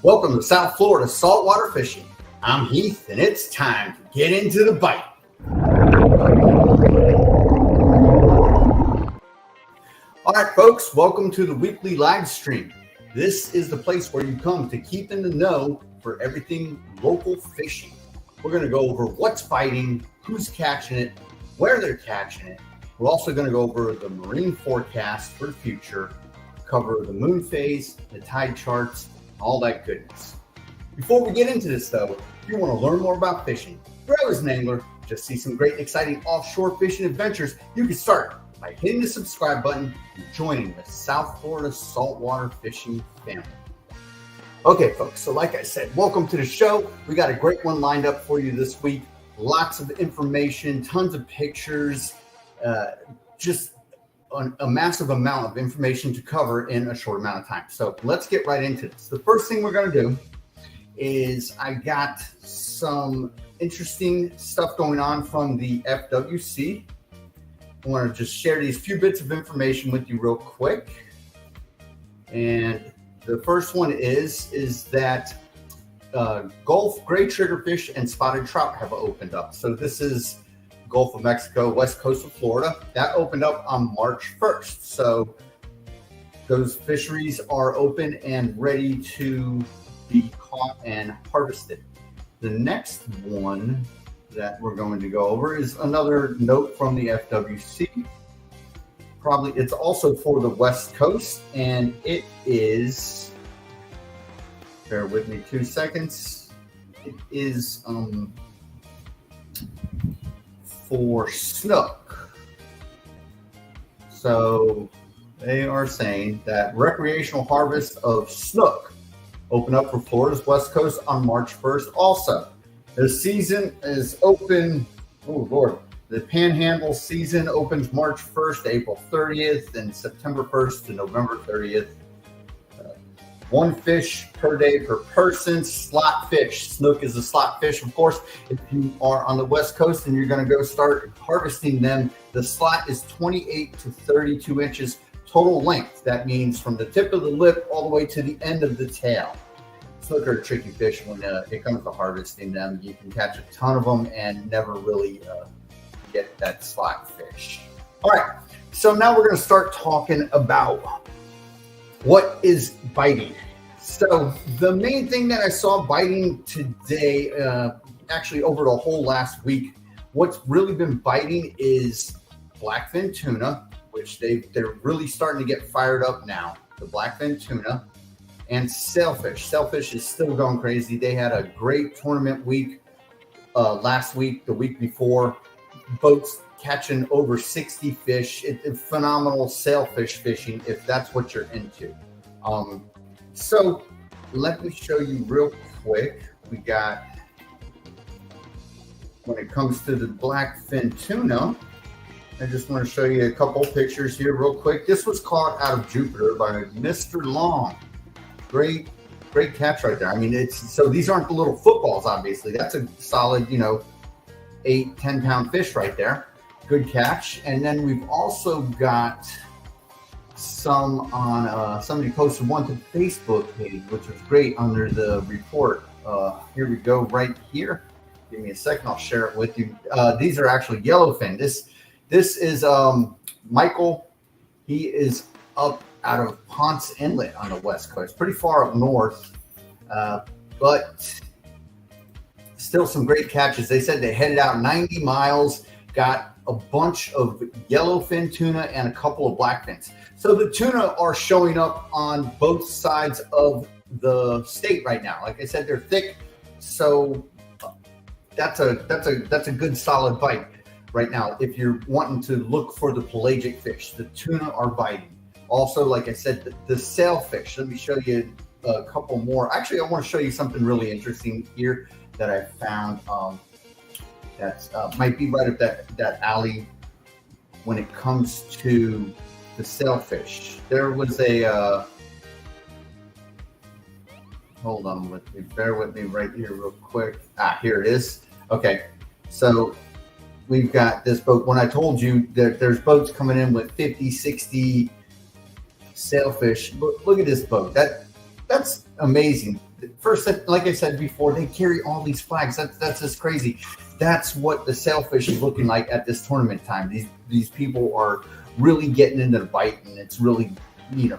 Welcome to South Florida Saltwater Fishing. I'm Heath, and it's time to get into the bite. All right, folks, welcome to the weekly live stream. This is the place where you come to keep in the know for everything local fishing. We're going to go over what's biting, who's catching it, where they're catching it. We're also going to go over the marine forecast for the future, cover the moon phase, the tide charts, all that goodness. Before we get into this though, if you want to learn more about fishing, grow as an angler, just see some great exciting offshore fishing adventures, you can start by hitting the subscribe button and joining the South Florida Saltwater Fishing family. Okay folks, so like I said, welcome to the show. We got a great one lined up for you this week. Lots of information, tons of pictures, just a massive amount of information to cover in a short amount of time. So let's get right into this. The first thing we're going to do is I got some interesting stuff going on from the FWC. I want to just share these few bits of information with you real quick. And the first one is that Gulf gray triggerfish and spotted trout have opened up. So this is Gulf of Mexico, west coast of Florida. That opened up on March 1st. So those fisheries are open and ready to be caught and harvested. The next one that we're going to go over is another note from the FWC. Probably it's also for the west coast, and it is, bear with me 2 seconds. It is for snook. So they are saying that recreational harvest of snook open up for Florida's west coast on March 1st. Also, the season is open. Oh Lord, the panhandle season opens March 1st to April 30th and September 1st to November 30th. One fish per day per person. Slot fish. Snook is a slot fish, of course. If you are on the west coast and you're going to go start harvesting them, the slot is 28 to 32 inches total length. That means from the tip of the lip all the way to the end of the tail. Snook are a tricky fish when it comes to harvesting them. You can catch a ton of them and never really get that slot fish. All right, so now we're going to start talking about what is biting. So the main thing that I saw biting today, actually over the whole last week, what's really been biting is blackfin tuna, which they're really starting to get fired up now. The blackfin tuna and sailfish. Sailfish is still going crazy. They had a great tournament week last week, the week before. Boats catching over 60 fish. It's phenomenal sailfish fishing if that's what you're into. So let me show you real quick. We got, when it comes to the blackfin tuna, I just want to show you a couple pictures here real quick. This was caught out of Jupiter by Mr. Long. Great catch right there. I mean, so these aren't the little footballs, obviously. That's a solid, 8-10 pound fish right there. Good catch. And then we've also got some on, somebody posted one to the Facebook page, which was great under the report. Here we go right here. Give me a second. I'll share it with you. These are actually yellowfin. This is Michael. He is up out of Ponce Inlet on the west coast, pretty far up north, but still some great catches. They said they headed out 90 miles, got a bunch of yellowfin tuna and a couple of blackfins. So the tuna are showing up on both sides of the state right now. Like I said, they're thick, so that's a good solid bite right now. If you're wanting to look for the pelagic fish, the tuna are biting. Also, like I said, the sailfish. Let me show you a couple more. Actually, I want to show you something really interesting here that I found. That might be right up that alley when it comes to the sailfish. There was a hold on with me, bear with me right here real quick. Here it is. Okay, so we've got this boat. When I told you that there's boats coming in with 50, 60 sailfish, look at this boat. That's amazing. first, like I said before, they carry all these flags. That's just crazy. That's what the sailfish is looking like at this tournament time. These people are really getting into the bite, and it's really, you know,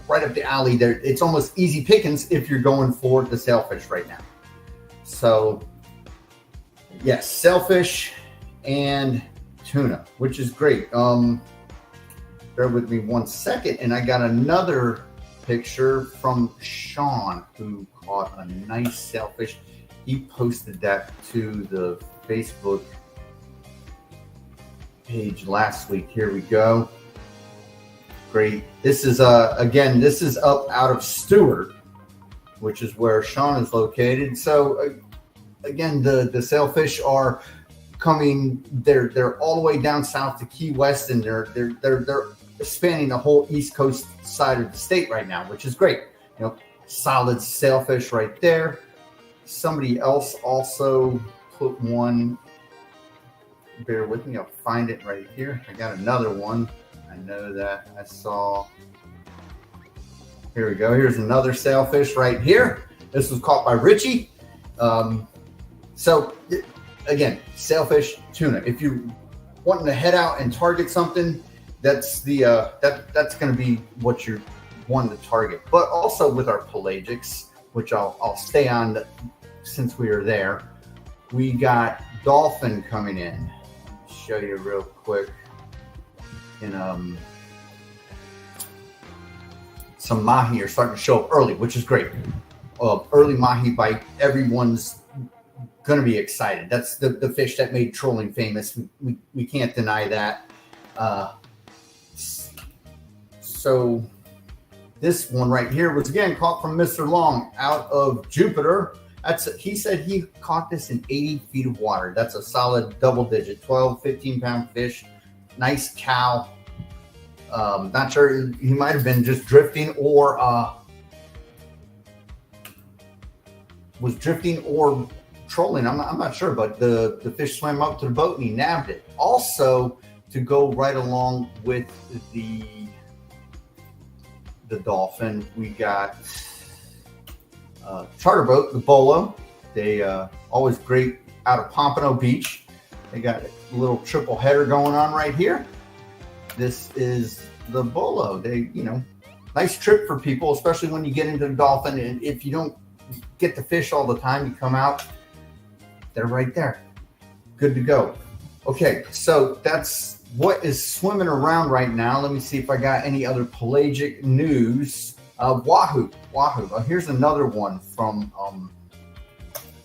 right up the alley there. It's almost easy pickings if you're going for the sailfish right now. So yes, sailfish and tuna, which is great. Bear with me 1 second, and I got another picture from Sean, who caught a nice sailfish. He posted that to the Facebook page last week. Here we go. Great. This is again, this is up out of Stewart, which is where Sean is located. So again, the sailfish are coming. They're all the way down south to Key West, and they're spanning the whole east coast side of the state right now, which is great. You know, solid sailfish right there. Somebody else also put one. Bear with me, I'll find it right here. I got another one. I know that I saw. Here we go. Here's another sailfish right here. This was caught by Richie. So again, sailfish, tuna. If you're wanting to head out and target something, that's the that's going to be what you're wanting to target. But also with our pelagics, which I'll stay on since we are there, we got dolphin coming in. Show you real quick. And some mahi are starting to show up early, which is great. Early mahi bite, everyone's going to be excited. That's the fish that made trolling famous. We can't deny that. So this one right here was again caught from Mr. Long out of Jupiter. He said he caught this in 80 feet of water. That's a solid double digit, 12, 15 pound fish. Nice cow. Not sure, he might have been just drifting or was drifting or trolling. I'm not sure, but the fish swam up to the boat and he nabbed it. Also, to go right along with the dolphin, we got charter boat, the Bolo. They always great out of Pompano Beach. They got a little triple header going on right here. This is the Bolo. They, you know, nice trip for people, especially when you get into the dolphin. And if you don't get the fish all the time, you come out, they're right there. Good to go. Okay, so that's what is swimming around right now. Let me see if I got any other pelagic news. Wahoo. Here's another one from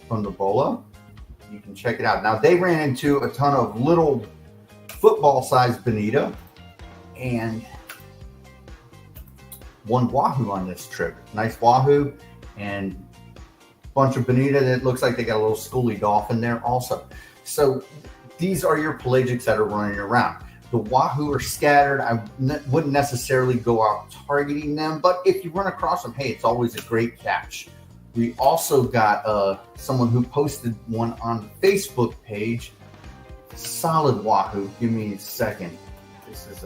the Bolo. You can check it out. Now, they ran into a ton of little football-sized bonita and one wahoo on this trip. Nice wahoo and a bunch of bonita that looks like they got a little schoolie dolphin there also. So these are your pelagics that are running around. The wahoo are scattered. I wouldn't necessarily go out targeting them, but if you run across them, hey, it's always a great catch. We also got someone who posted one on the Facebook page. Solid wahoo. Give me a second. This is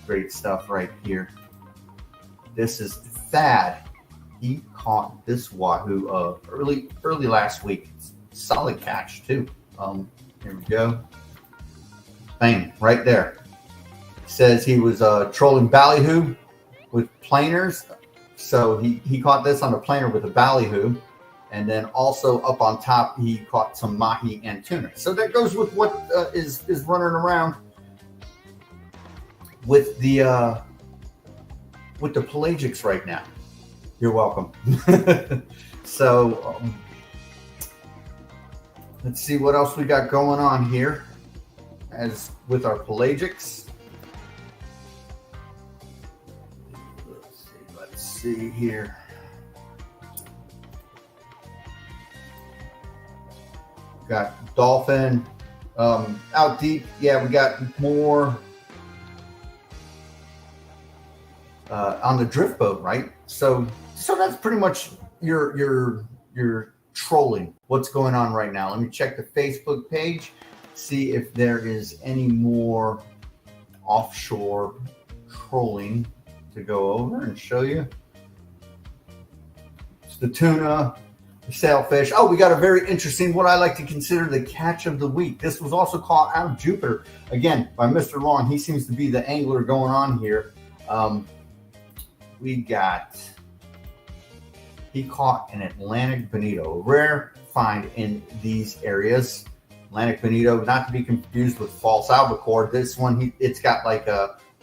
great stuff right here. This is Thad. He caught this wahoo early last week. Solid catch too. Here we go. Bang, right there. Says he was trolling ballyhoo with planers. So he caught this on a planer with a ballyhoo. And then also up on top, he caught some mahi and tuna. So that goes with what is running around with the pelagics right now. You're welcome. So let's see what else we got going on here as with our pelagics. Let's see here. Got dolphin out deep. Yeah, we got more on the drift boat, right? So that's pretty much your trolling. What's going on right now? Let me check the Facebook page, see if there is any more offshore trolling to go over and show you. the tuna, the sailfish. Oh, we got a very interesting, what I like to consider the catch of the week. This was also caught out of Jupiter, again, by Mr. Long. He seems to be the angler going on here. He caught an Atlantic bonito, a rare find in these areas. Atlantic bonito, not to be confused with false albacore. This one, it's got like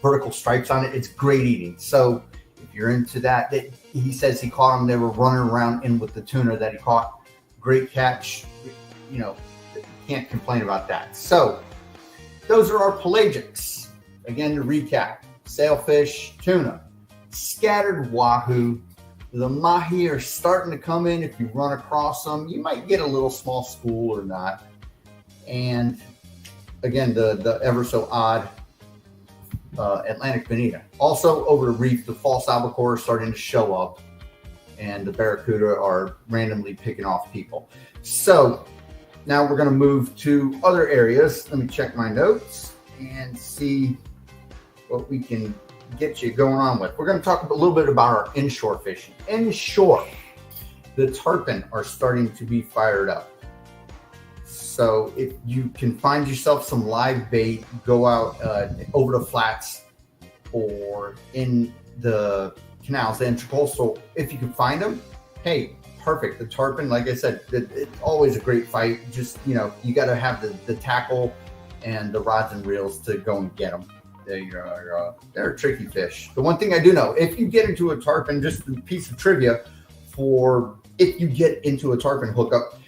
vertical stripes on it. It's great eating. So if you're into that, he says he caught them. They were running around in with the tuna that he caught. Great catch. You know, can't complain about that. So those are our pelagics. Again, to recap: sailfish, tuna, scattered wahoo. The mahi are starting to come in. If you run across them, you might get a little small school or not. And again, the ever so odd Atlantic bonito. Also over the reef, the false albacore are starting to show up, and the barracuda are randomly picking off people. So now we're going to move to other areas. Let me check my notes and see what we can get you going on with. We're going to talk a little bit about our inshore fishing. Inshore, the tarpon are starting to be fired up. So if you can find yourself some live bait, go out over the flats or in the canals, the intercoastal. If you can find them, hey, perfect. The tarpon, like I said, it's always a great fight. Just, you know, you got to have the tackle and the rods and reels to go and get them. They're a tricky fish. The one thing I do know, if you get into a tarpon, just a piece of trivia for if you get into a tarpon hookup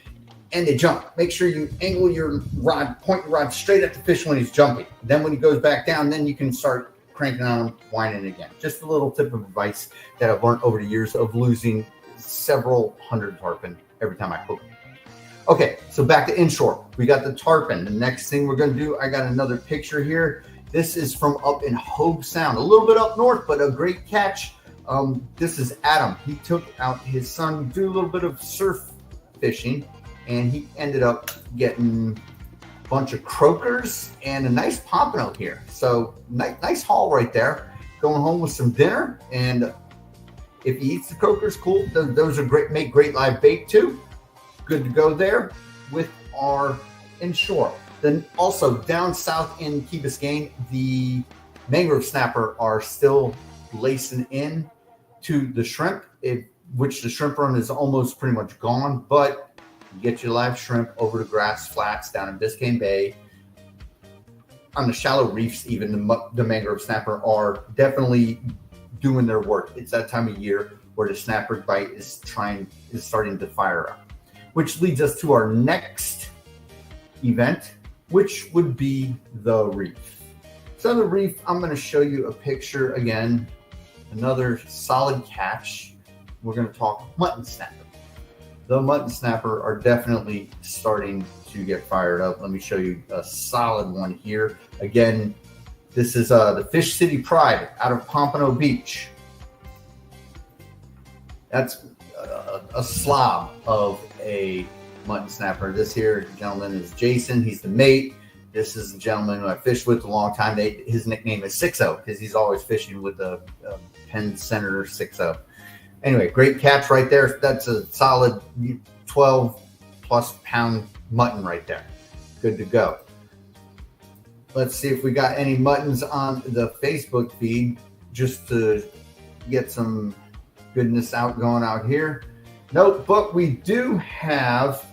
and they jump, make sure you angle your rod, point your rod straight at the fish when he's jumping. Then when he goes back down, then you can start cranking on him, whining again. Just a little tip of advice that I've learned over the years of losing several hundred tarpon every time I hook them. Okay, so back to inshore. We got the tarpon. The next thing we're going to do, I got another picture here. This is from up in Hogue Sound, a little bit up north, but a great catch. This is Adam. He took out his son, do a little bit of surf fishing, and he ended up getting a bunch of croakers and a nice pompano here. So nice haul right there. Going home with some dinner, and if he eats the croakers, cool. Those are great, make great live bait too. Good to go there with our inshore. Then also down south in Key Biscayne, the mangrove snapper are still lacing in to the shrimp, which the shrimp run is almost pretty much gone, but you get your live shrimp over the grass flats down in Biscayne Bay. On the shallow reefs, even the mangrove snapper are definitely doing their work. It's that time of year where the snapper bite is starting to fire up, which leads us to our next event, which would be the reef. So the reef, I'm going to show you a picture again, another solid catch. We're going to talk mutton snapper. The mutton snapper are definitely starting to get fired up. Let me show you a solid one here. Again, this is the Fish City Pride out of Pompano Beach. That's a slob of a mutton snapper. This here gentleman is Jason. He's the mate. This is a gentleman who I fished with a long time. His nickname is 6-0 because he's always fishing with the Penn Senator 6-0. Anyway, great catch right there. That's a solid 12 plus pound mutton right there. Good to go. Let's see if we got any muttons on the Facebook feed just to get some goodness going out here. Nope, but we do have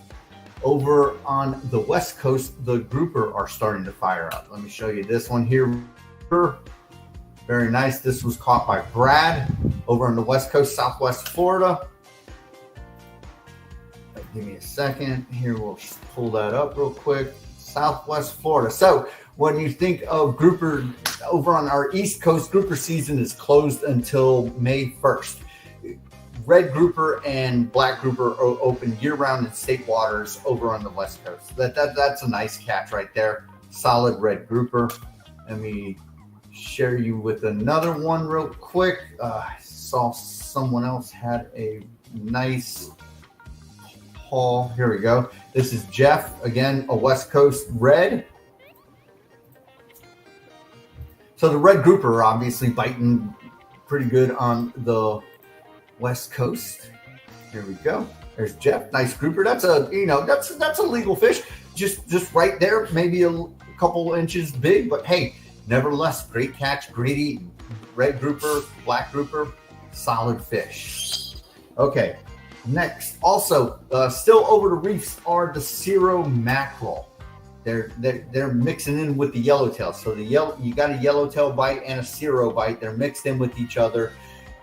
over on the West Coast, the grouper are starting to fire up. Let me show you this one here. Very nice. This was caught by Brad over on the West Coast, Southwest Florida. Give me a second. Here, we'll pull that up real quick. Southwest Florida. So when you think of grouper over on our East Coast, grouper season is closed until May 1st. Red grouper and black grouper are open year-round in state waters over on the West Coast. That's a nice catch right there. Solid red grouper. Let me share you with another one real quick. I saw someone else had a nice haul. Here we go. This is Jeff, again, a West Coast red. So the red grouper are obviously biting pretty good on the West Coast. Here we go. There's Jeff. Nice grouper. That's a, that's a legal fish. Just right there, maybe a couple inches big, but hey, nevertheless, great catch, great eating. Red grouper, black grouper, solid fish. Okay, next, also still over the reefs are the Cirro mackerel. They're mixing in with the yellowtail. So you got a yellowtail bite and a Cirro bite. They're mixed in with each other.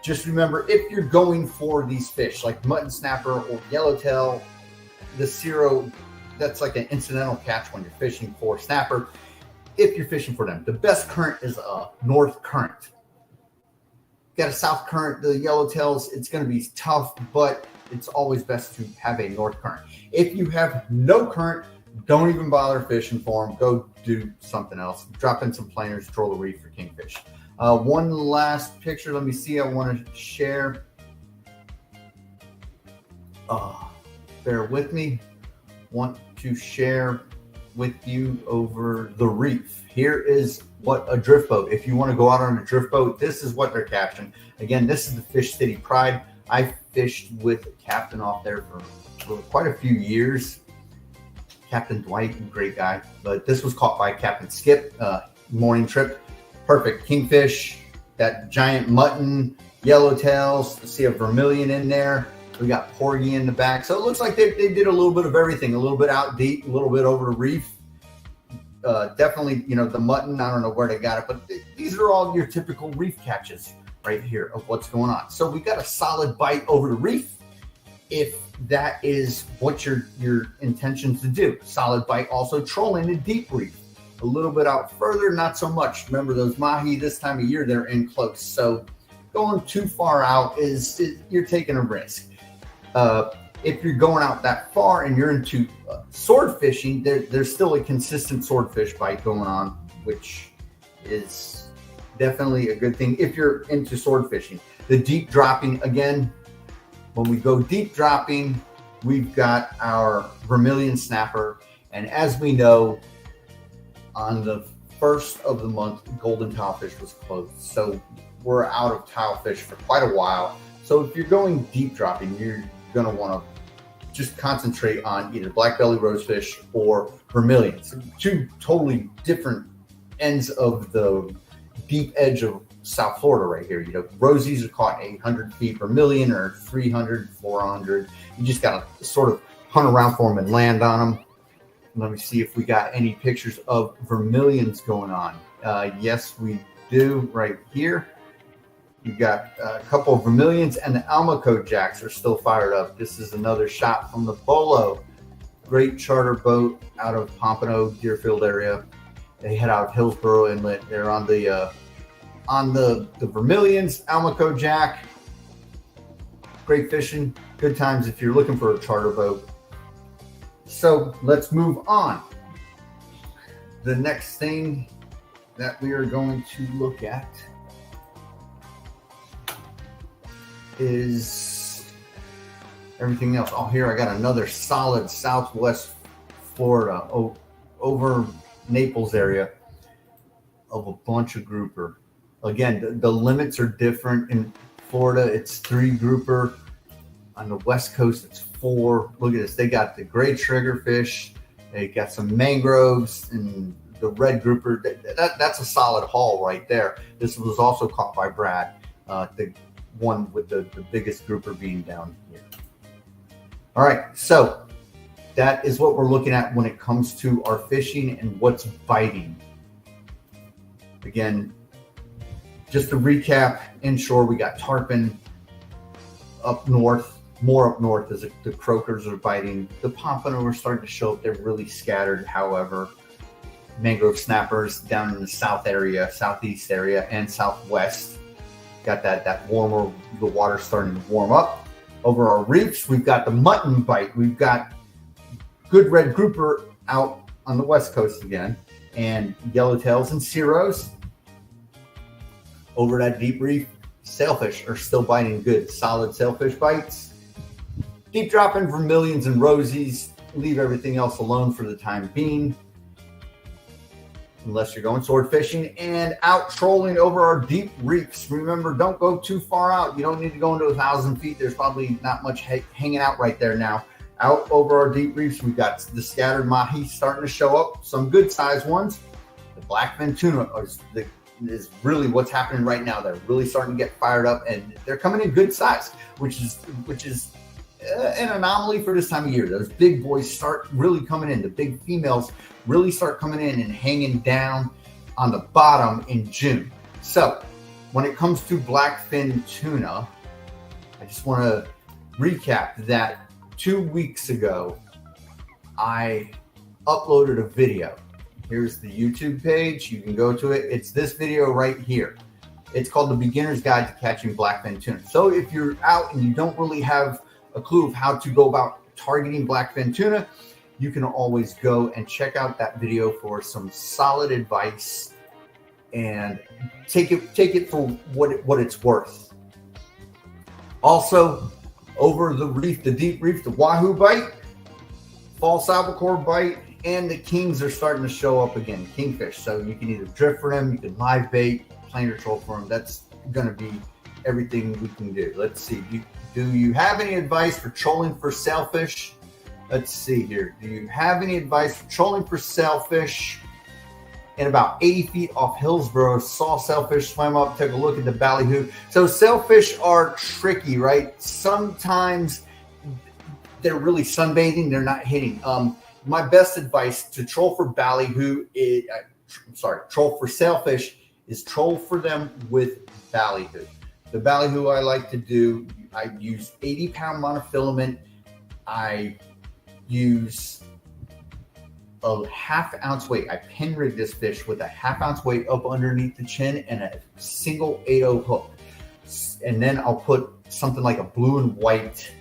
Just remember, if you're going for these fish like mutton snapper or yellowtail, the Cirro, that's like an incidental catch when you're fishing for snapper. If you're fishing for them, the best current is a north current. Got a south current, the yellowtails, it's going to be tough, but it's always best to have a north current. If you have no current, don't even bother fishing for them. Go do something else. Drop in some planers, troll the reef for kingfish. One last picture. Let me see. I want to share. Bear with me. Want to share with you over the reef. Here is what a drift boat. If you want to go out on a drift boat, this is what they're capturing. Again, this is the Fish City Pride. I fished with a captain off there for quite a few years. Captain Dwight, great guy. But this was caught by Captain Skip, morning trip. Perfect kingfish, that giant mutton, yellowtails. See a vermilion in there. We got porgy in the back. So it looks like they did a little bit of everything, a little bit out deep, a little bit over the reef. Definitely, the mutton, I don't know where they got it, but these are all your typical reef catches right here of what's going on. So we got a solid bite over the reef. If that is what your intentions to do. Solid bite, also trolling a deep reef. A little bit out further, not so much. Remember those mahi this time of year, they're in close. So going too far out is you're taking a risk. If you're going out that far and you're into sword fishing, there's still a consistent swordfish bite going on, which is definitely a good thing if you're into sword fishing. The deep dropping, again, when we go deep dropping, we've got our vermilion snapper. And as we know, on the first of the month, golden tilefish was closed. So we're out of tilefish for quite a while. So if you're going deep dropping, you're going to want to just concentrate on either black belly rosefish or vermilion. So two totally different ends of the deep edge of South Florida right here. Rosies are caught 800 feet, vermilion or 300, 400. You just got to sort of hunt around for them and land on them. Let me see if we got any pictures of vermilions going on. Yes, we do right here. You've got a couple of vermilions, and the Almaco jacks are still fired up. This is another shot from the Bolo. Great charter boat out of Pompano, Deerfield area. They head out of Hillsborough Inlet. They're on the vermilions, Almaco jack. Great fishing, good times if you're looking for a charter boat. So let's move on. The next thing that we are going to look at is everything else. Oh, here I got another solid Southwest Florida over Naples area of a bunch of grouper. Again, the limits are different. In Florida, it's 3 grouper. On the West Coast, it's 4. Look at this. They got the gray triggerfish. They got some mangroves and the red grouper. That's a solid haul right there. This was also caught by Brad. The one with the biggest grouper being down here. All right, so that is what we're looking at when it comes to our fishing and what's biting. Again, just to recap, inshore we got tarpon. Up north, more up north, as the croakers are biting. The pompano are starting to show up. They're really scattered, however. Mangrove snappers down in the south area, southeast area, and southwest. Got that warmer, the water's starting to warm up. Over our reefs, we've got the mutton bite. We've got good red grouper out on the west coast again, and yellowtails and Cirros. Over that deep reef, sailfish are still biting good, solid sailfish bites. Deep dropping vermilions and rosies. Leave everything else alone for the time being. unless you're going sword fishing, and out trolling over our deep reefs. Remember, don't go too far out. You don't need to go into 1,000 feet. There's probably not much hanging out right there now. Out over our deep reefs, we've got the scattered mahi starting to show up, some good sized ones. The blackfin tuna is really what's happening right now. They're really starting to get fired up, and they're coming in good size, which is an anomaly for this time of year. Those big boys start really coming in. The big females really start coming in and hanging down on the bottom in June. So when it comes to blackfin tuna, I just want to recap that 2 weeks ago, I uploaded a video. Here's the YouTube page. You can go to it. It's this video right here. It's called The Beginner's Guide to Catching Blackfin Tuna. So if you're out and you don't really have a clue of how to go about targeting blackfin tuna, you can always go and check out that video for some solid advice and take it for what it's worth. Also, over the reef, the deep reef, the wahoo bite, false albacore bite, and the kings are starting to show up again, kingfish. So you can either drift for them, you can live bait, planer troll for them. That's going to be everything we can do. Let's see. Do you have any advice for trolling for sailfish? Let's see here. Do you have any advice for trolling for sailfish? In about 80 feet off Hillsborough, saw sailfish, swam up, took a look at the ballyhoo. So sailfish are tricky, right? Sometimes they're really sunbathing, they're not hitting. My best advice to troll for ballyhoo is, troll for sailfish is troll for them with ballyhoo. The ballyhoo I like to do, I use 80-pound monofilament. I use a half-ounce weight. I pin rig this fish with a half-ounce weight up underneath the chin and a single 8/0 hook. And then I'll put something like a blue and white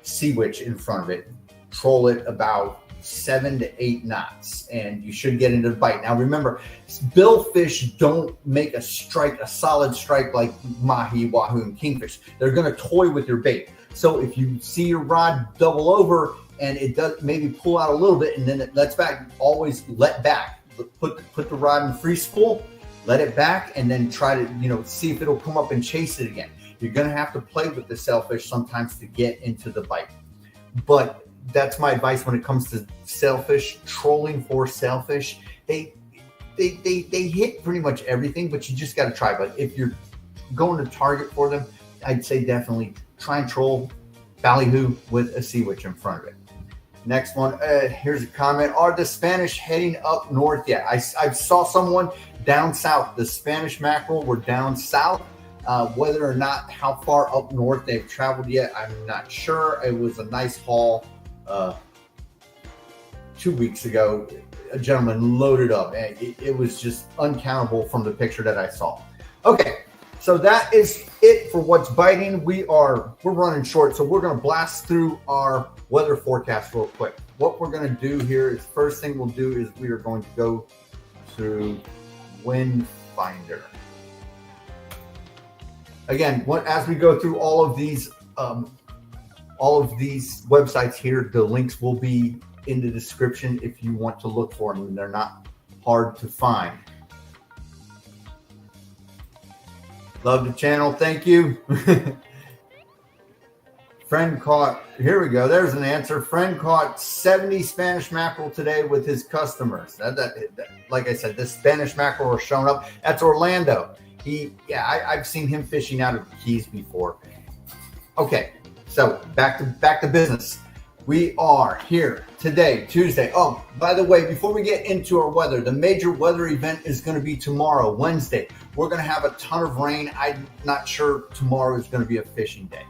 sea witch in front of it. Troll it about 7 to 8 knots, and you should get into the bite. Now remember, billfish don't make a solid strike like mahi, wahoo, and kingfish. They're going to toy with your bait. So if you see your rod double over and it does maybe pull out a little bit and then it lets back, always let back. Put the rod in free spool, let it back, and then try to see if it'll come up and chase it again. You're going to have to play with the sailfish sometimes to get into the bite. But that's my advice when it comes to sailfish, trolling for sailfish. They hit pretty much everything, but you just got to try. But if you're going to target for them, I'd say definitely try and troll ballyhoo with a sea witch in front of it. Next one, here's a comment. Are the Spanish heading up north yet? I saw someone down south. The Spanish mackerel were down south. Whether or not how far up north they've traveled yet, I'm not sure. It was a nice haul 2 weeks ago. A gentleman loaded up, and it was just uncountable from the picture that I saw. Okay, so that is it for what's biting. We're running short, so we're going to blast through our weather forecast real quick. What we're going to do here is, first thing we'll do is we are going to go through WindFinder. Again, as we go through all of these websites here, the links will be in the description if you want to look for them. They're not hard to find. Love the channel. Thank you. Friend caught, here we go. There's an answer. Friend caught 70 Spanish mackerel today with his customers. Like I said, the Spanish mackerel are showing up. That's Orlando. I've seen him fishing out of the Keys before. Okay, so back to business. We are here today, Tuesday. Oh, by the way, before we get into our weather, the major weather event is going to be tomorrow, Wednesday. We're going to have a ton of rain. I'm not sure tomorrow is going to be a fishing day.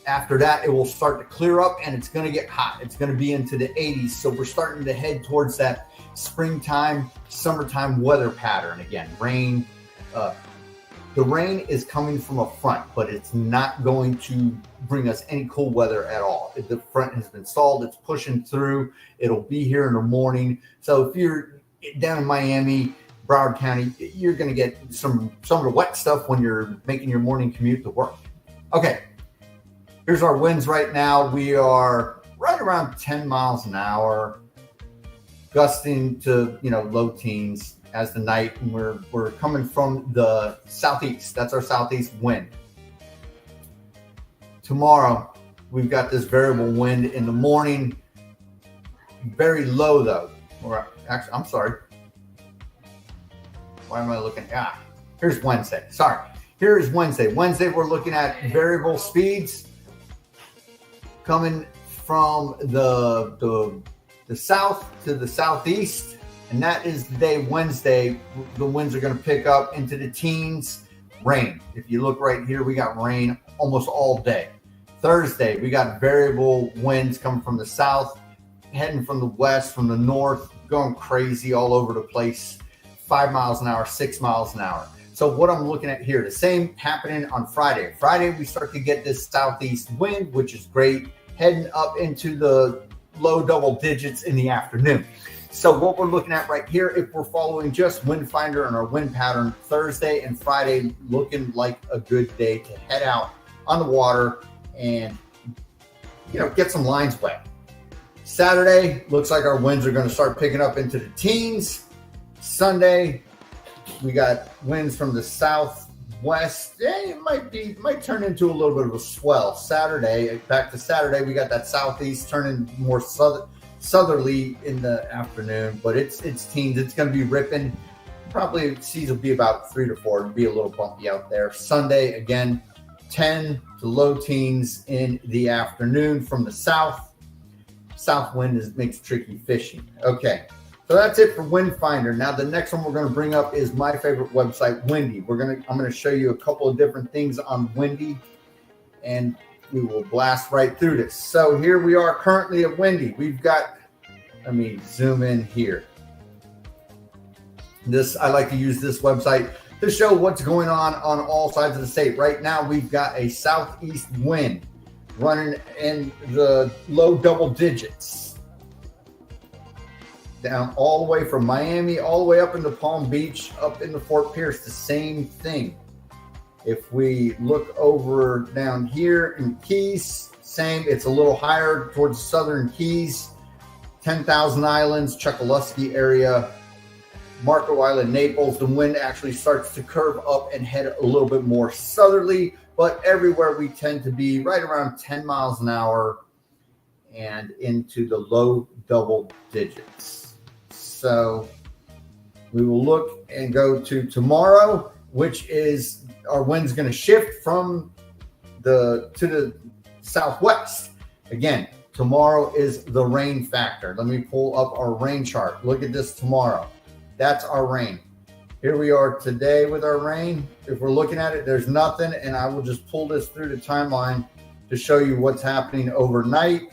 After that, it will start to clear up and it's going to get hot. It's going to be into the 80s. So we're starting to head towards that springtime, summertime weather pattern again. Rain. The rain is coming from a front, but it's not going to bring us any cool weather at all. The front has been stalled. It's pushing through. It'll be here in the morning. So if you're down in Miami, Broward County, you're going to get some of the wet stuff when you're making your morning commute to work. Okay, here's our winds right now. We are right around 10 miles an hour, gusting to low teens as the night, and we're coming from the southeast. That's our southeast wind. Tomorrow, we've got this variable wind in the morning, very low though. Or actually, I'm sorry. Why am I looking? Here's Wednesday. Sorry. Here is Wednesday. Wednesday, we're looking at variable speeds coming from the south to the southeast, and that is the day Wednesday. The winds are going to pick up into the teens. Rain. If you look right here, we got rain almost all day. Thursday, we got variable winds coming from the south, heading from the west, from the north, going crazy all over the place. 5 miles an hour, 6 miles an hour. So what I'm looking at here, the same happening on Friday. Friday, we start to get this southeast wind, which is great, heading up into the low double digits in the afternoon. So what we're looking at right here, if we're following just WindFinder and our wind pattern, Thursday and Friday looking like a good day to head out on the water and, get some lines wet. Saturday, looks like our winds are going to start picking up into the teens. Sunday, we got winds from the southwest. It might turn into a little bit of a swell. Saturday, back to Saturday, we got that southeast turning more southerly in the afternoon, but it's teens. It's going to be ripping. Probably seas will be about 3 to 4. It'll be a little bumpy out there. Sunday, again, 10 to low teens in the afternoon from the south. South wind makes tricky fishing. Okay. So that's it for WindFinder. Now the next one we're going to bring up is my favorite website, Windy. I'm going to show you a couple of different things on Windy, and we will blast right through this. So here we are currently at Windy. We've got, let me zoom in here. I like to use this website to show what's going on all sides of the state. Right now we've got a southeast wind running in the low double digits. Down all the way from Miami, all the way up into Palm Beach, up into Fort Pierce, the same thing. If we look over down here in Keys, same, it's a little higher towards southern Keys, 10,000 Islands, Chokoloskee area, Marco Island, Naples. The wind actually starts to curve up and head a little bit more southerly, but everywhere we tend to be right around 10 miles an hour and into the low double digits. So we will look and go to tomorrow, which is our wind's going to shift from to the southwest. Again, tomorrow is the rain factor. Let me pull up our rain chart. Look at this tomorrow. That's our rain. Here we are today with our rain. If we're looking at it, there's nothing, and I will just pull this through the timeline to show you what's happening overnight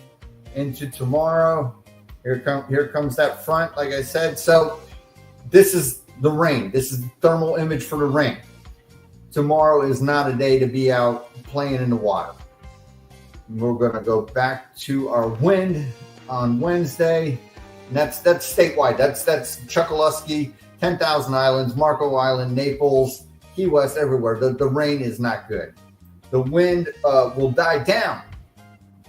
into tomorrow. Here comes that front, like I said. So this is the rain. This is the thermal image for the rain. Tomorrow is not a day to be out playing in the water. We're going to go back to our wind on Wednesday. And that's statewide. That's Chokoloskee, 10,000 Islands, Marco Island, Naples, Key West, everywhere. The rain is not good. The wind will die down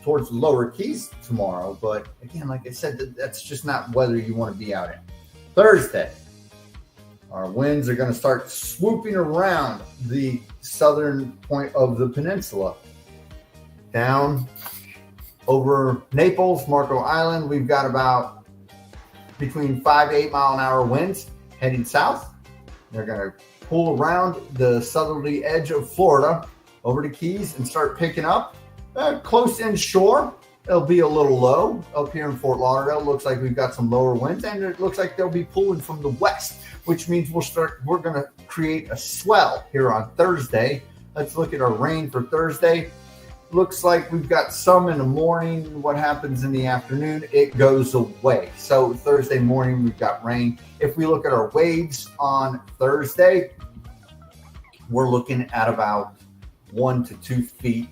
towards the lower Keys tomorrow, but again, like I said, that's just not weather you want to be out in. Thursday, our winds are going to start swooping around the southern point of the peninsula. Down over Naples, Marco Island, we've got about between 5 to 8 mile an hour winds heading south. They're going to pull around the southerly edge of Florida over to Keys and start picking up. Close inshore, it'll be a little low. Up here in Fort Lauderdale, looks like we've got some lower winds, and it looks like they'll be pulling from the west, which means we're going to create a swell here on Thursday. Let's look at our rain for Thursday. Looks like we've got some in the morning. What happens in the afternoon? It goes away. So Thursday morning, we've got rain. If we look at our waves on Thursday, we're looking at about 1 to 2 feet.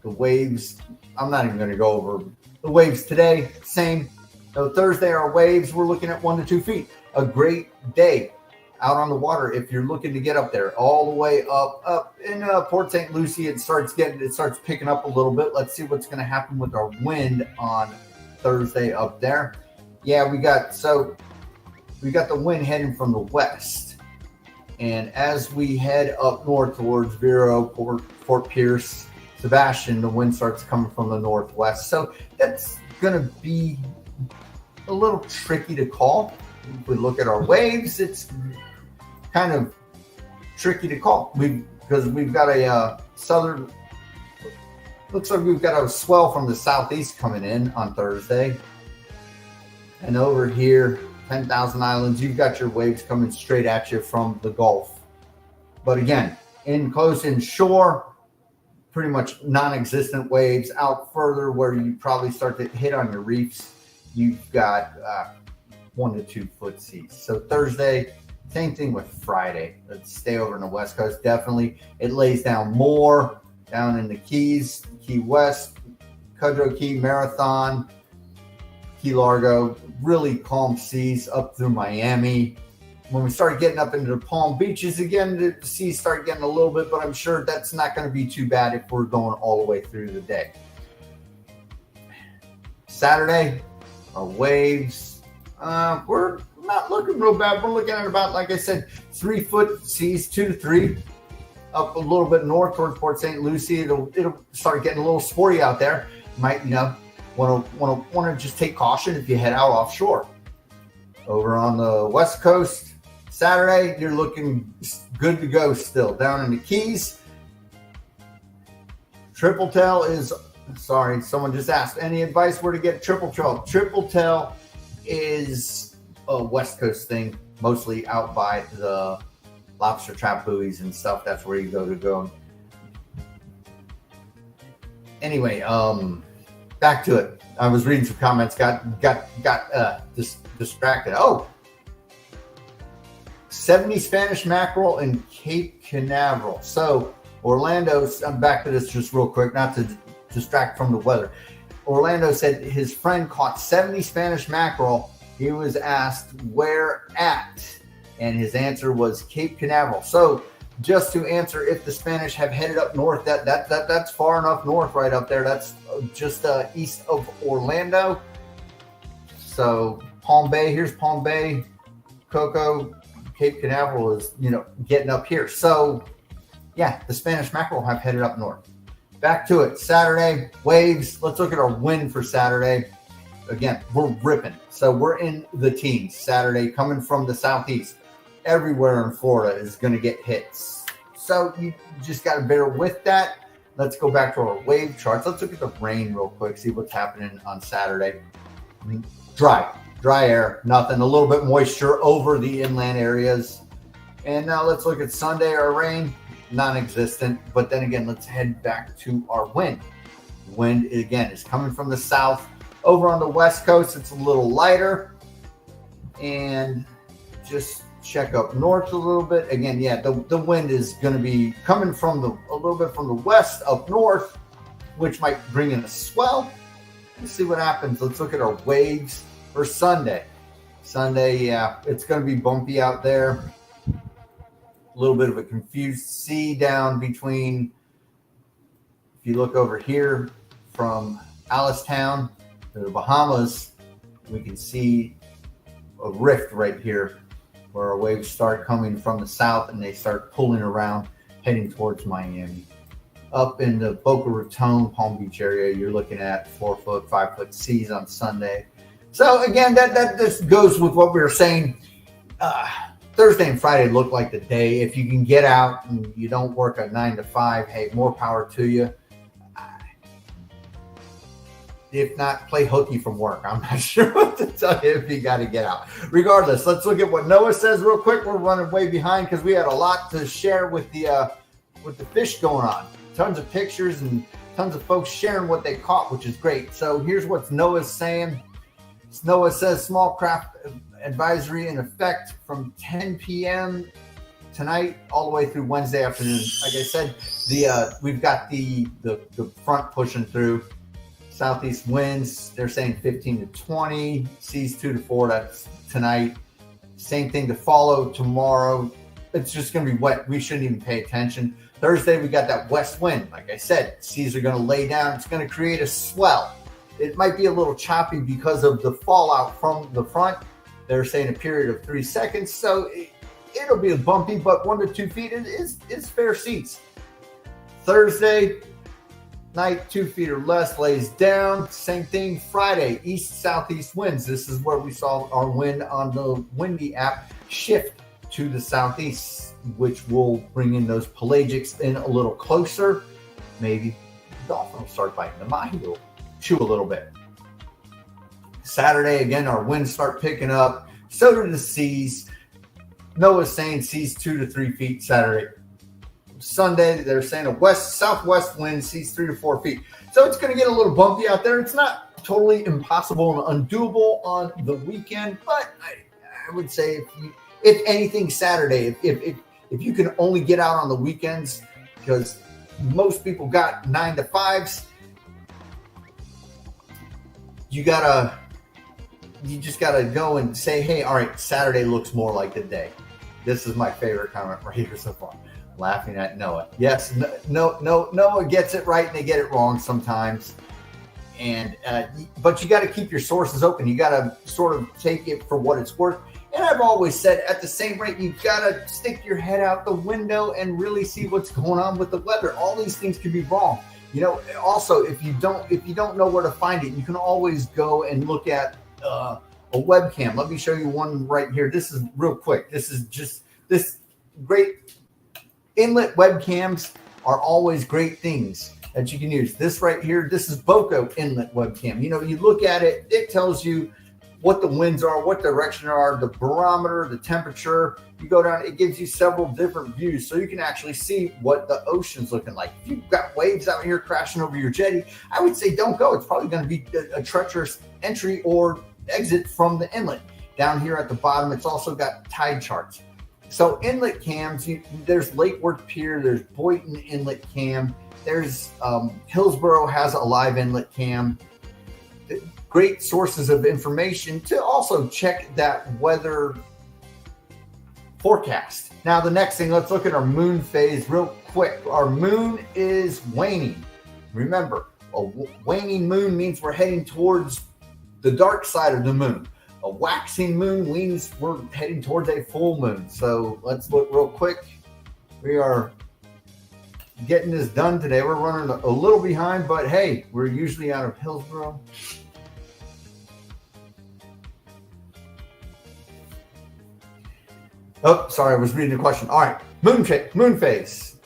The waves, I'm not even going to go over the waves today. Same. So Thursday, our waves, we're looking at 1 to 2 feet. A great day out on the water if you're looking to get up there, all the way up in Port St. Lucie. It starts picking up a little bit. Let's see what's going to happen with our wind on Thursday up there. Yeah, we got the wind heading from the west. And as we head up north towards Vero, Fort Pierce, Sebastian, the wind starts coming from the northwest. So that's going to be a little tricky to call. If we look at our waves, it's kind of tricky to call. Because we've got a southern, looks like we've got a swell from the southeast coming in on Thursday. And over here, 10,000 Islands, you've got your waves coming straight at you from the Gulf. But again, in close inshore, pretty much non-existent waves. Out further where you probably start to hit on your reefs, you've got 1 to 2 foot seas. So Thursday, same thing with Friday. Let's stay over in the West Coast. Definitely, it lays down more down in the Keys, Key West, Cudjoe Key, Marathon, Key Largo, really calm seas up through Miami. When we start getting up into the Palm Beaches again, the seas start getting a little bit, but I'm sure that's not going to be too bad if we're going all the way through the day. Saturday, our waves, we're not looking real bad. We're looking at about, like I said, 3 foot seas, 2 to 3, up a little bit north towards Port St. Lucie. It'll start getting a little sporty out there. Might, want to just take caution if you head out offshore. Over on the West Coast, Saturday, you're looking good to go still. Down in the Keys, Triple Tail is, sorry, someone just asked, any advice where to get Triple Tail? Triple Tail is a West Coast thing, mostly out by the lobster trap buoys and stuff. That's where you go. Anyway, back to it. I was reading some comments, got distracted. Oh, 70 Spanish mackerel in Cape Canaveral. So Orlando, I'm back to this just real quick, not to distract from the weather. Orlando said his friend caught 70 Spanish mackerel. He was asked where at, and his answer was Cape Canaveral. So just to answer if the Spanish have headed up north, that's far enough north right up there. That's just east of Orlando. So Palm Bay, here's Palm Bay, Cocoa, Cape Canaveral is, getting up here. So yeah, the Spanish mackerel have headed up north. Back to it. Saturday, waves. Let's look at our wind for Saturday. Again, we're ripping. So we're in the teens Saturday, coming from the southeast. Everywhere in Florida is going to get hits. So you just got to bear with that. Let's go back to our wave charts. Let's look at the rain real quick, see what's happening on Saturday. Dry air, nothing. A little bit moisture over the inland areas. And now let's look at Sunday. Our rain, non-existent. But then again, let's head back to our wind. The wind, again, is coming from the south. Over on the West Coast, it's a little lighter. And just check up north a little bit. Again, yeah, the wind is going to be coming from a little bit from the west up north, which might bring in a swell. Let's see what happens. Let's look at our waves for Sunday. Sunday, yeah, it's going to be bumpy out there. A little bit of a confused sea down between, if you look over here from Alistown to the Bahamas, we can see a rift right here where our waves start coming from the south and they start pulling around, heading towards Miami. Up in the Boca Raton, Palm Beach area, you're looking at 4 foot, 5 foot seas on Sunday. So again, that just goes with what we were saying. Thursday and Friday look like the day. If you can get out and you don't work a 9 to 5, hey, more power to you. If not, play hooky from work. I'm not sure what to tell you if you got to get out. Regardless, let's look at what NOAA says real quick. We're running way behind because we had a lot to share with the fish going on. Tons of pictures and tons of folks sharing what they caught, which is great. So here's what NOAA's saying. NOAA says small craft advisory in effect from 10 p.m. tonight all the way through Wednesday afternoon. Like I said, we've got the front pushing through. Southeast winds, they're saying 15 to 20, seas 2 to 4, that's tonight. Same thing to follow tomorrow. It's just going to be wet. We shouldn't even pay attention. Thursday, we got that west wind. Like I said, seas are going to lay down. It's going to create a swell. It might be a little choppy because of the fallout from the front. They're saying a period of 3 seconds. So it'll be bumpy, but 1 to 2 feet is fair seas. Thursday night, 2 feet or less, lays down. Same thing Friday, east-southeast winds. This is where we saw our wind on the Windy app shift to the southeast, which will bring in those pelagics in a little closer. Maybe the dolphin will start biting. The mahi will chew a little bit. Saturday, again, our winds start picking up. So do the seas. NOAA's saying seas 2 to 3 feet Saturday. Sunday, they're saying a southwest wind, seas 3 to 4 feet. So it's going to get a little bumpy out there. It's not totally impossible and undoable on the weekend, but I would say if anything Saturday, if you can only get out on the weekends, because most people got 9 to 5s, you just gotta go and say, hey, all right, Saturday looks more like the day. This is my favorite comment right here so far. Laughing at NOAA. Yes, NOAA gets it right and they get it wrong sometimes. And but you got to keep your sources open. You got to sort of take it for what it's worth. And I've always said, at the same rate, you got to stick your head out the window and really see what's going on with the weather. All these things can be wrong. You know, also, if you don't know where to find it, you can always go and look at a webcam. Let me show you one right here. This is real quick. This is just this great inlet webcams are always great things that you can use. This right here, this is BOCA inlet webcam. You know, you look at it, it tells you what the winds are, what direction are, the barometer, the temperature. You go down, it gives you several different views, so you can actually see what the ocean's looking like. If you've got waves out here crashing over your jetty, I would say don't go. It's probably going to be a treacherous entry or exit from the inlet. Down here at the bottom, it's also got tide charts. So inlet cams, there's Lake Worth Pier, there's Boynton Inlet Cam, there's Hillsborough has a live inlet cam. Great sources of information to also check that weather forecast. Now, the next thing, let's look at our moon phase real quick. Our moon is waning. Remember, a waning moon means we're heading towards the dark side of the moon. A waxing moon means we're heading towards a full moon. So let's look real quick. We are getting this done today. We're running a little behind, but hey, we're usually out of Hillsborough. Oh, sorry, I was reading the question. All right, moon phase.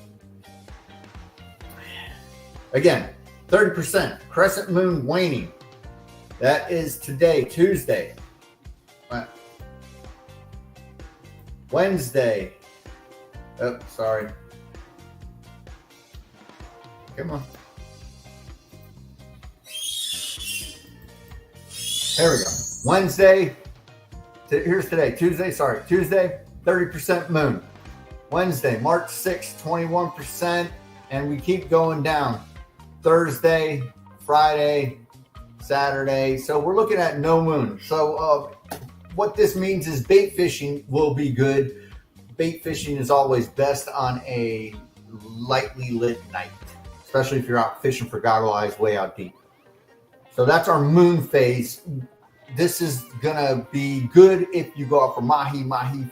Again, 30%, crescent moon waning. That is today, Tuesday. Wednesday. Oh, sorry. Come on. There we go. Wednesday. Here's today. Tuesday. 30% moon. Wednesday, March 6th, 21%. And we keep going down. Thursday, Friday, Saturday. So we're looking at no moon. So what this means is bait fishing will be good. Bait fishing is always best on a lightly lit night, especially if you're out fishing for goggle eyes way out deep. So that's our moon phase. This is going to be good if you go out for mahi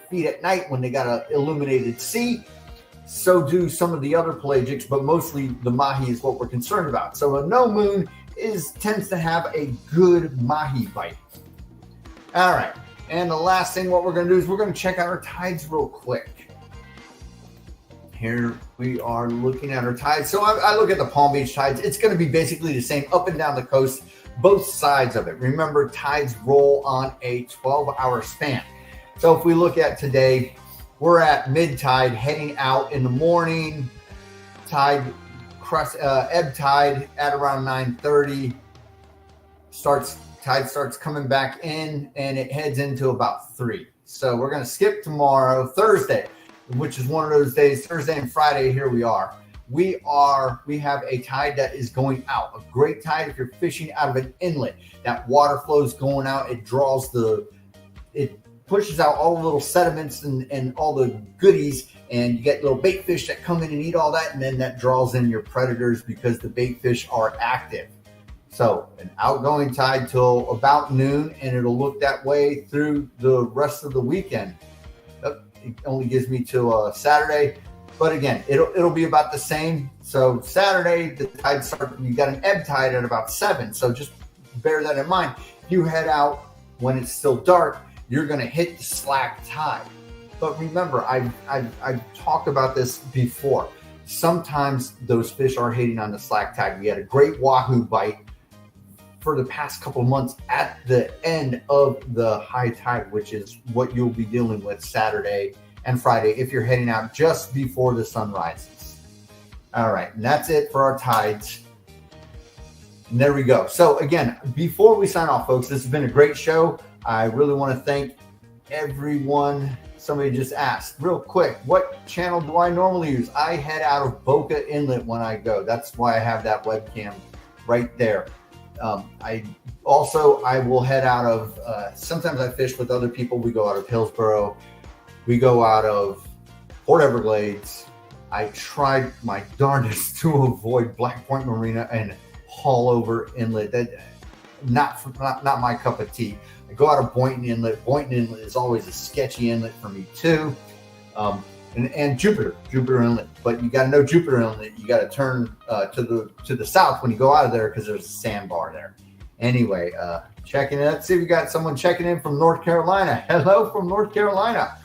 feed at night when they got an illuminated sea. So do some of the other pelagics, but mostly the mahi is what we're concerned about. So a no moon tends to have a good mahi bite. All right. And the last thing what we're going to do is we're going to check out our tides real quick. Here we are looking at our tides. So I look at the Palm Beach tides. It's going to be basically the same up and down the coast, both sides of it. Remember, tides roll on a 12-hour span. So if we look at today, we're at mid-tide heading out in the morning. Ebb tide at around 9:30. Tide starts coming back in and it heads into about 3. So we're going to skip tomorrow, Thursday, which is one of those days. Thursday and Friday, here we are. We have a tide that is going out. A great tide if you're fishing out of an inlet. That water flow is going out. It pushes out all the little sediments and all the goodies, and you get little bait fish that come in and eat all that, and then that draws in your predators because the bait fish are active. So an outgoing tide till about noon, and it'll look that way through the rest of the weekend. It only gives me till Saturday, but again, it'll be about the same. So Saturday, the tide starts. You got an ebb tide at about 7. So just bear that in mind. If you head out when it's still dark, you're going to hit the slack tide. But remember, I've talked about this before. Sometimes those fish are hitting on the slack tide. We had a great wahoo bite for the past couple of months at the end of the high tide, which is what you'll be dealing with Saturday and Friday if you're heading out just before the sun rises. All right, and that's it for our tides. And there we go. So again, before we sign off, folks, this has been a great show. I really want to thank everyone. Somebody just asked real quick, what channel do I normally use? I head out of BOCA Inlet when I go. That's why I have that webcam right there. I will head out of, sometimes I fish with other people. We go out of Hillsboro. We go out of Port Everglades. I tried my darndest to avoid Black Point Marina and haul over Inlet. That not my cup of tea. I go out of Boynton Inlet. Boynton Inlet is always a sketchy inlet for me too. And Jupiter Inlet. But you got to know Jupiter Inlet. You got to turn to the south when you go out of there because there's a sandbar there. Anyway, checking in. Let's see if we got someone checking in from North Carolina. Hello from North Carolina.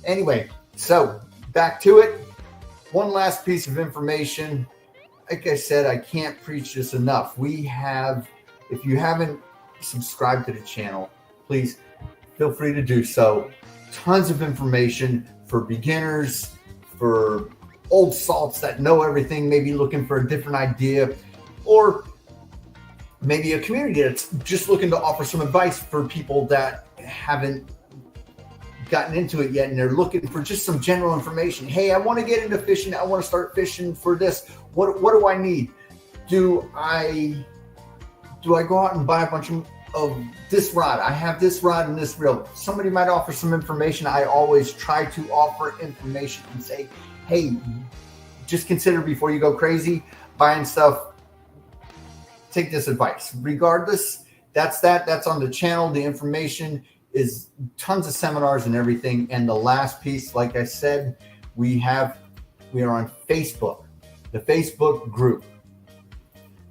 Anyway, so back to it. One last piece of information. Like I said, I can't preach this enough. If you haven't subscribed to the channel, please feel free to do so. Tons of information for beginners, for old salts that know everything, maybe looking for a different idea, or maybe a community that's just looking to offer some advice for people that haven't gotten into it yet and they're looking for just some general information. Hey, I want to get into fishing. I want to start fishing for this. What do I need? Do I go out and buy a bunch of this rod? I have this rod and this reel. Somebody might offer some information. I always try to offer information and say, hey, just consider before you go crazy buying stuff. Take this advice. Regardless, that's on the channel. The information is tons of seminars and everything. And the last piece, like I said, we are on Facebook, the Facebook group,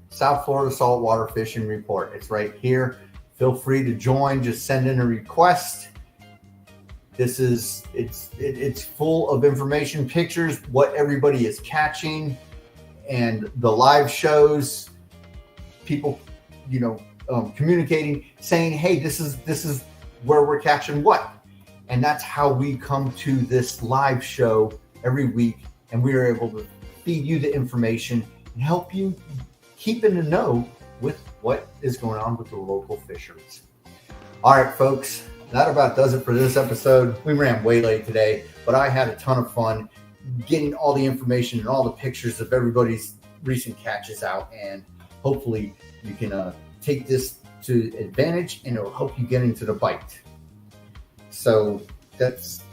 South Florida Saltwater Fishing Report. It's right here. Feel free to join. Just send in a request. It's full of information, pictures, what everybody is catching, and the live shows. People, communicating, saying, "Hey, this is where we're catching what," and that's how we come to this live show every week, and we are able to feed you the information and help you keep in the know with what is going on with the local fisheries. All right, folks, that about does it for this episode. We ran way late today, but I had a ton of fun getting all the information and all the pictures of everybody's recent catches out, and hopefully you can take this to advantage and it'll help you get into the bite. So that's,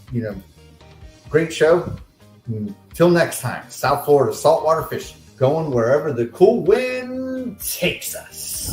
great show. Until next time, South Florida Saltwater Fishing, going wherever the cool wind takes us.